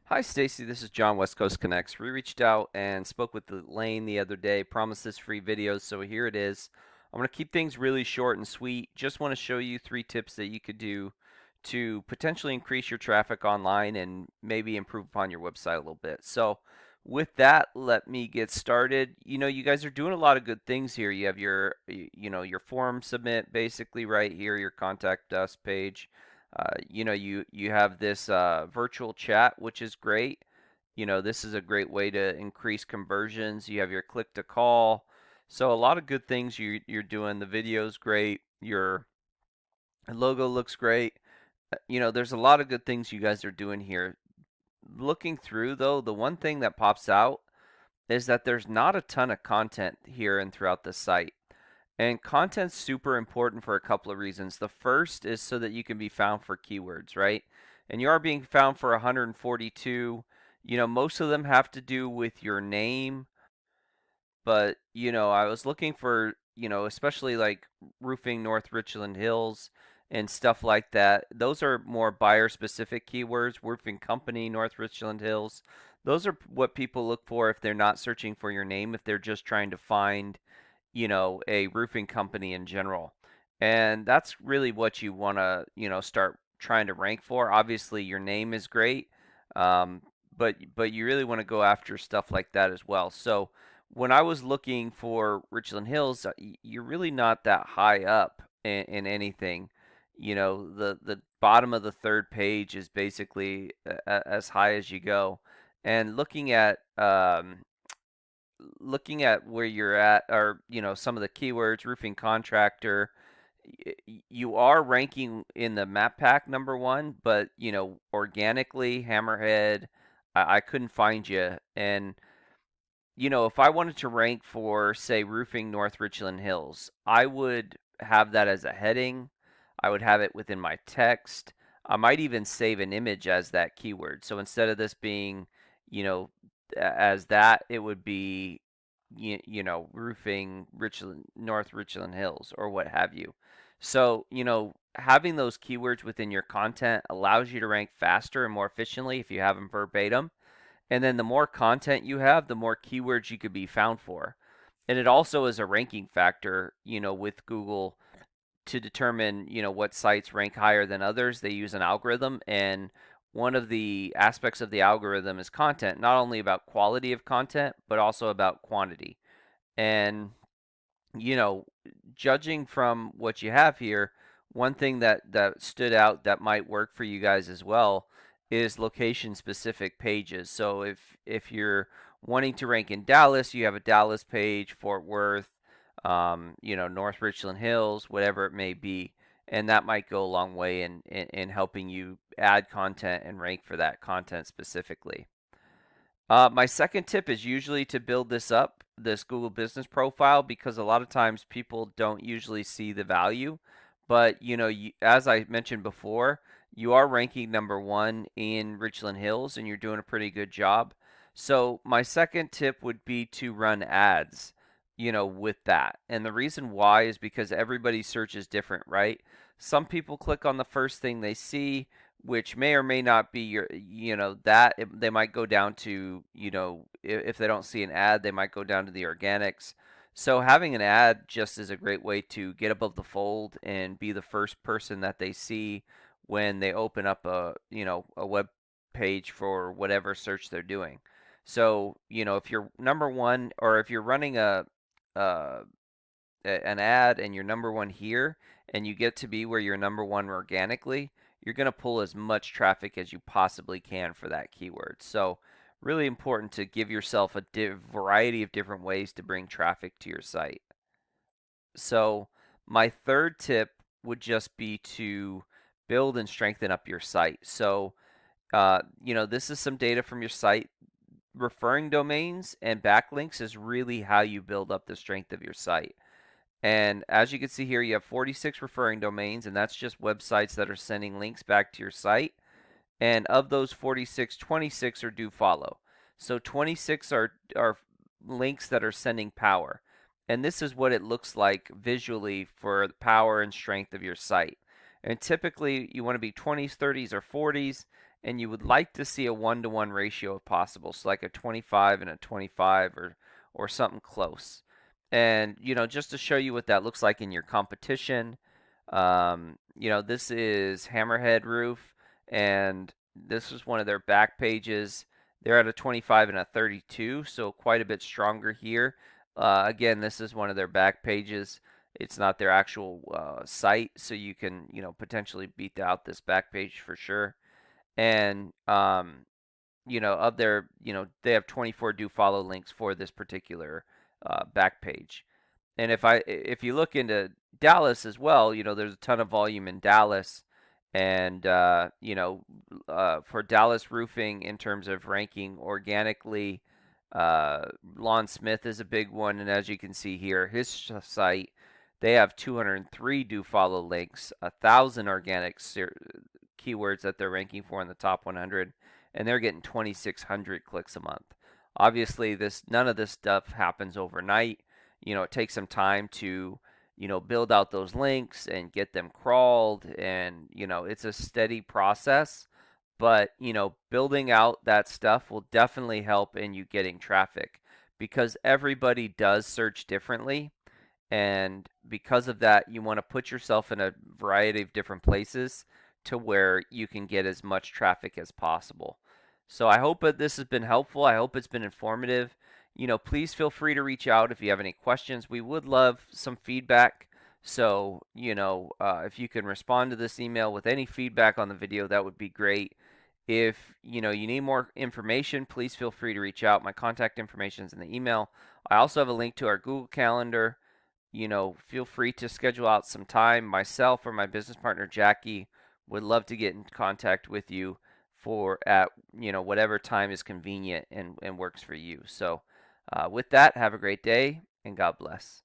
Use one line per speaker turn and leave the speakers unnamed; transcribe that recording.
Hi, Stacy. This is John, West Coast Connects. We reached out and spoke with Lane the other day, promised this free video, so here it is. I'm going to keep things really short and sweet. Just want to show you 3 tips that you could do to potentially increase your traffic online and maybe improve upon your website a little bit. So, with that, let me get started. You guys are doing a lot of good things here. You have your form submit basically right here, your contact us page. You have this virtual chat, which is great. This is a great way to increase conversions. You have your click to call. So a lot of good things you're doing. The video's great. Your logo looks great. There's a lot of good things you guys are doing here. Looking through though, the one thing that pops out is that there's not a ton of content here and throughout the site. And content's super important for a couple of reasons. The first is so that you can be found for keywords, right? And you are being found for 142. Most of them have to do with your name, but I was looking for, especially like Roofing North Richland Hills and stuff like that. Those are more buyer specific keywords. Roofing Company, North Richland Hills. Those are what people look for if they're not searching for your name, if they're just trying to find a roofing company in general. And that's really what you want to, start trying to rank for. Obviously, your name is great, um, but you really want to go after stuff like that as well. So when I was looking for Richland Hills, you're really not that high up in anything. The bottom of the third page is basically as high as you go. And looking at where you're at, or some of the keywords, roofing contractor, you are ranking in the map pack number 1, but organically, Hammerhead, I couldn't find you. And if I wanted to rank for, say, roofing North Richland Hills, I would have that as a heading. I would have it within my text. I might even save an image as that keyword. So instead of this being, you know, as that, it would be, roofing Richland, North Richland Hills, or what have you. So, having those keywords within your content allows you to rank faster and more efficiently if you have them verbatim. And then the more content you have, the more keywords you could be found for. And it also is a ranking factor, with Google to determine, what sites rank higher than others. They use an algorithm, and one of the aspects of the algorithm is content, not only about quality of content, but also about quantity. And, you know, judging from what you have here, one thing that stood out that might work for you guys as well is location specific pages. So if you're wanting to rank in Dallas, you have a Dallas page, Fort Worth, North Richland Hills, whatever it may be, and that might go a long way in helping you add content and rank for that content specifically. My second tip is usually to build this Google Business Profile, because a lot of times people don't usually see the value. But as I mentioned before, you are ranking number 1 in Richland Hills, and you're doing a pretty good job. So my second tip would be to run ads, with that. And the reason why is because everybody's search is different, right? Some people click on the first thing they see, which may or may not be they might go down to, if they don't see an ad, they might go down to the organics. So having an ad just is a great way to get above the fold and be the first person that they see when they open up a web page for whatever search they're doing. So, if you're number 1, or if you're running uh, an ad and you're number 1 here, and you get to be where you're number 1 organically, you're going to pull as much traffic as you possibly can for that keyword. So, really important to give yourself a variety of different ways to bring traffic to your site. So, my third tip would just be to build and strengthen up your site. So, this is some data from your site. Referring domains and backlinks is really how you build up the strength of your site. And as you can see here, you have 46 referring domains, and that's just websites that are sending links back to your site. And of those 46, 26 are do follow. So 26 are links that are sending power. And this is what it looks like visually for the power and strength of your site. And typically you want to be 20s, 30s, or 40s. and you would like to see a 1-to-1 ratio if possible, so like a 25 and a 25, or something close. And just to show you what that looks like in your competition, this is Hammerhead Roof, and this is one of their back pages. They're at a 25 and a 32, so quite a bit stronger here. Again, this is one of their back pages. It's not their actual site, so you can, potentially beat out this back page for sure. And of their, they have 24 do follow links for this particular back page. And if you look into Dallas as well, there's a ton of volume in Dallas, and for Dallas roofing in terms of ranking organically, Lon Smith is a big one, and as you can see here, his site, they have 203 do follow links, 1,000 organic keywords that they're ranking for in the top 100, and they're getting 2,600 clicks a month. Obviously, none of this stuff happens overnight. It takes some time to build out those links and get them crawled, and it's a steady process. But building out that stuff will definitely help in you getting traffic, because everybody does search differently, and because of that, you want to put yourself in a variety of different places to where you can get as much traffic as possible. So I hope that this has been helpful. I hope it's been informative. Please feel free to reach out if you have any questions. We would love some feedback. So, if you can respond to this email with any feedback on the video, that would be great. If you need more information, please feel free to reach out. My contact information is in the email. I also have a link to our Google Calendar. Feel free to schedule out some time. Myself or my business partner Jackie would love to get in contact with you for at whatever time is convenient and works for you. So with that, have a great day and God bless.